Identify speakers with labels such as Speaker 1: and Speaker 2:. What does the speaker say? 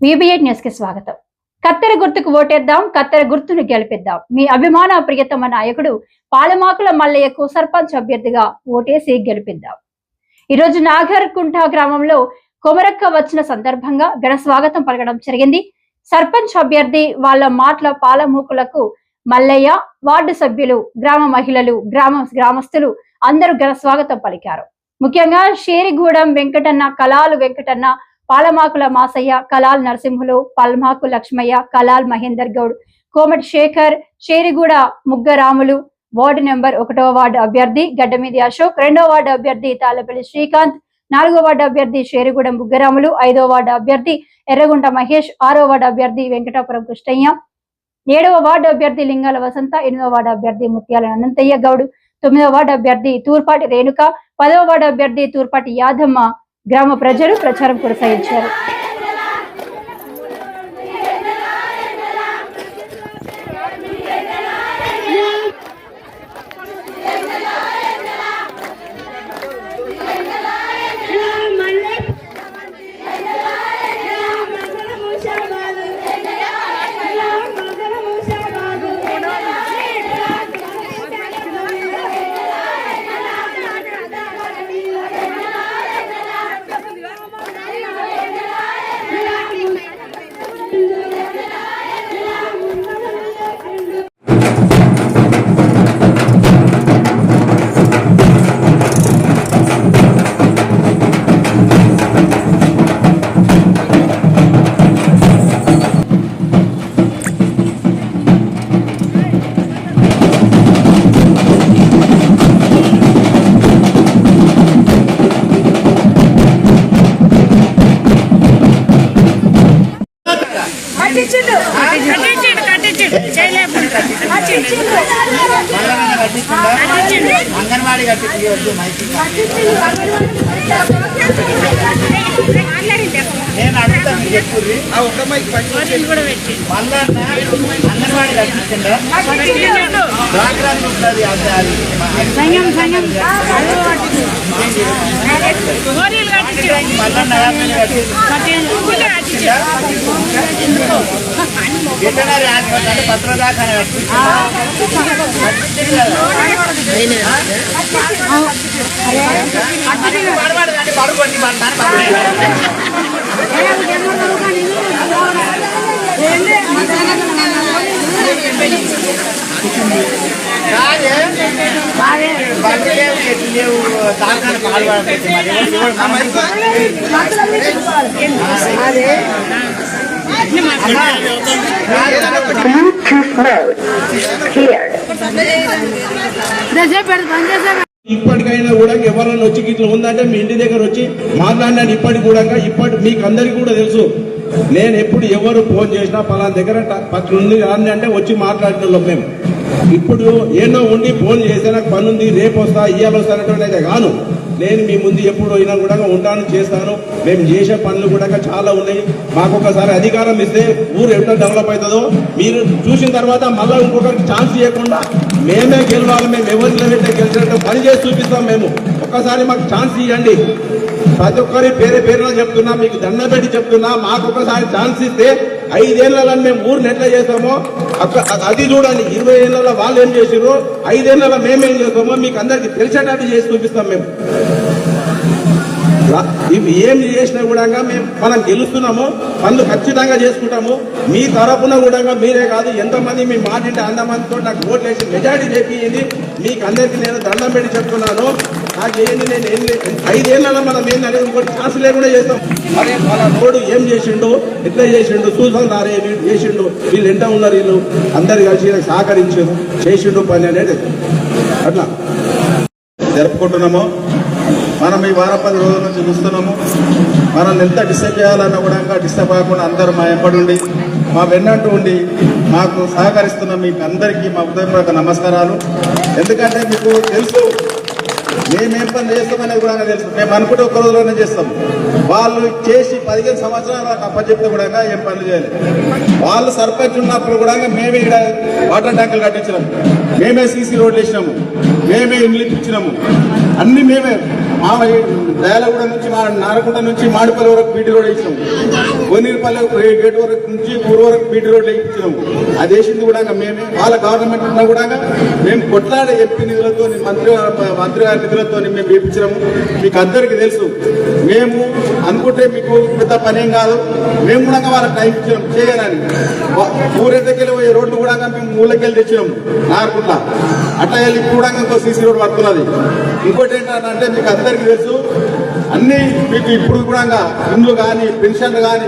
Speaker 1: VB8 news కి స్వాగతం. కత్తెర గుర్తుకు ఓటేద్దాం, కత్తెర గుర్తును గెలిపిద్దాం. మీ అభిమాన ప్రియతమ నాయకుడు పాలమాకుల మల్లయ్యకు సర్పంచ్ అభ్యర్థిగా ఓటేసి గెలిపిద్దాం. ఈరోజు నాగర్కుంట గ్రామంలో కొమరక్క వచ్చిన సందర్భంగా ఘన స్వాగతం పలకడం జరిగింది. సర్పంచ్ అభ్యర్థి వాళ్ళ మాటల పాలమూకులకు మల్లయ్య, వార్డు సభ్యులు, గ్రామ మహిళలు, గ్రామస్తులు అందరూ ఘన స్వాగతం పలికారు. ముఖ్యంగా షేరిగూడెం వెంకటన్న, కలాలు వెంకటన్న, పాలమాకుల మాసయ్య, కలాల్ నరసింహులు, పల్మాకు లక్ష్మయ్య, కలాల్ మహేందర్ గౌడ్, కోమటి శేఖర్, షేరిగూడ ముగ్గరాములు, వార్డు నెంబర్ 1వ వార్డు అభ్యర్థి గడ్డమీది అశోక్, 2వ వార్డు అభ్యర్థి తాళ్లపల్లి శ్రీకాంత్, 4వ వార్డు అభ్యర్థి షేరిగూడెం ముగ్గరాములు, 5వ వార్డు అభ్యర్థి ఎర్రగుంట మహేష్, 6వ వార్డు అభ్యర్థి వెంకటాపురం కృష్ణయ్య, 7వ వార్డు అభ్యర్థి లింగాల వసంత, 8వ వార్డు అభ్యర్థి ముత్యాల అనంతయ్య గౌడ్, 9వ వార్డు అభ్యర్థి తూర్పాటి రేణుక, 10వ వార్డు అభ్యర్థి తూర్పాటి యాదమ్మ గ్రామ ప్రజలు ప్రచారం కొనసాగించారు.
Speaker 2: అంగన్వాడీ నేను అడుగుతా మీరు చెప్పుర్రి మళ్ళా అంగన్వాడీ కట్టించండి జాగ్రత్త ఉంటుంది మళ్ళా వెటనరీ హాస్పిటల్ అంటే పత్రదాఖాన పడుకోండి దాఖాన పాల్పడుతుంది
Speaker 3: ఇప్పటికైనా కూడా ఎవరైనా వచ్చి ఇట్లా ఉందంటే మీ ఇంటి దగ్గర వచ్చి మాట్లాడినాను. ఇప్పటికి కూడా మీకు అందరికీ కూడా తెలుసు, నేను ఎప్పుడు ఎవరు ఫోన్ చేసినా పలానా దగ్గర పక్కన ఉంది అంటే వచ్చి మాట్లాడుతున్నాం మేము. ఇప్పుడు ఏదో ఉండి ఫోన్ చేస్తే నాకు పని ఉంది, రేపు వస్తా, ఇయ్యాలి వస్తానటువంటి అయితే కాను. నేను మీ ముందు ఎప్పుడు అయినా కూడా ఉంటాను, చేస్తాను. మేము చేసే పనులు కూడా చాలా ఉన్నాయి. మాకు ఒకసారి అధికారం ఇస్తే ఊరు ఎట్లా డెవలప్ అవుతుందో మీరు చూసిన తర్వాత మళ్ళీ ఇంకొకరికి ఛాన్స్ ఇవ్వకుండా మేమే గెలవాలి, మేము ఎవరి నిలబెట్టే గెలిచినట్టు పని చేసి చూపిస్తాం. మేము ఒక్కసారి మాకు ఛాన్స్ ఇవ్వండి. ప్రతి ఒక్కరి పేరున చెప్తున్నా, మీకు దండం పెట్టి చెప్తున్నా, మాకు ఒకసారి ఛాన్స్ ఇస్తే 5 ఏళ్లలో మేము ఊరిని ఎట్లా చేస్తామో అది చూడండి. 20 ఏళ్లలో వాళ్ళు ఏం చేసారో 5 ఏళ్లలో మేమేం చేస్తామో మీకు అందరికి తెలిసేటట్టు చేసి చూపిస్తాం. మేము ఇవి ఏం చేసినా కూడా మనం గెలుస్తున్నాము, పనులు ఖచ్చితంగా చేసుకుంటాము. మీ తరపున కూడా మీరే కాదు, ఎంతమంది మీ మాట అంటే అంతమందితో నాకు ఓట్లు వేసి మెజారిటీ చేపించింది. మీకు అందరికీ నేను దండం పెట్టి చెప్తున్నాను. నాకేంది నేను 5 ఏళ్లలో మనం ఏంటనేది ఇంకోటి ఛాన్స్ లేకుండా చేస్తాం. అరే మన రోడ్డు ఏం చేసిండు, ఎట్లా చేసిండు, చూసారే వీళ్ళు చేసిండు, వీళ్ళు ఎంత ఉన్నారు, వీళ్ళు అందరు కలిసి సహకరించారు, చేసిండు పని అనేది అట్లా జరుపుకుంటున్నాము. మనం ఈ వారం 10 రోజుల నుంచి చూస్తున్నాము. మనం ఎంత డిస్టర్బ్ చేయాలన్నా కూడా డిస్టర్బ్ కాకుండా అందరూ మా ఎంబడి ఉండి మా వెన్నంటూ ఉండి మాకు సహకరిస్తున్న మీకు అందరికీ మా హృదయపూర్వక నమస్కారాలు. ఎందుకంటే మీకు తెలుసు మేమేం పని చేస్తామనేది కూడా తెలుసు. మేము అనుకుంటే ఒక్క రోజులోనే చేస్తాం. వాళ్ళు చేసి 15 సంవత్సరాలు నాకు అప్పచెప్తే కూడా ఏం పనులు చేయలేదు. వాళ్ళు సర్పంచ్ ఉన్నప్పుడు కూడా మేమే ఇక్కడ వాటర్ ట్యాంకులు కట్టించినాము, మేమే సీసీ రోడ్లు వేసినాము, మేమే ఇండ్లు ఇప్పించినాము. అన్ని మేమే. మా దయాలగూడ నుంచి మా నారకుంట నుంచి మాడిపల్లి వరకు బీటీ రోడ్ వేసినాము, కొన్నీరుపల్లి గేట్ వరకు నుంచి ఊరు వరకు బీటీ రోడ్లు వేయించినాము. అది వేసింది కూడా మేమే. వాళ్ళ గవర్నమెంట్ ఉన్నా కూడా మేము కొట్లాడే ఎంపీ నిధులతో మంత్రి గారి నిధులతో మేము వేయించినాము. మీకు అందరికీ తెలుసు. మేము అనుకుంటే మీకు పెద్ద పనేం కాదు. మేము కూడా వాళ్ళకి టైం ఇచ్చినాం చేయగానే. ఊరెద్దకెళ్ళి పోయే రోడ్లు కూడా మేము మూలకెళ్ళి తెచ్చినాము నారకుంట. అట్లా వెళ్ళి కూడా ఇంకో సీసీ రోడ్ పడుతున్నది. ఇంకోటి ఏంటంటే మీకు అందరికీ తెలుసు, అన్ని మీకు ఇప్పుడు కూడా ఇండ్లు కానీ పెన్షన్లు కానీ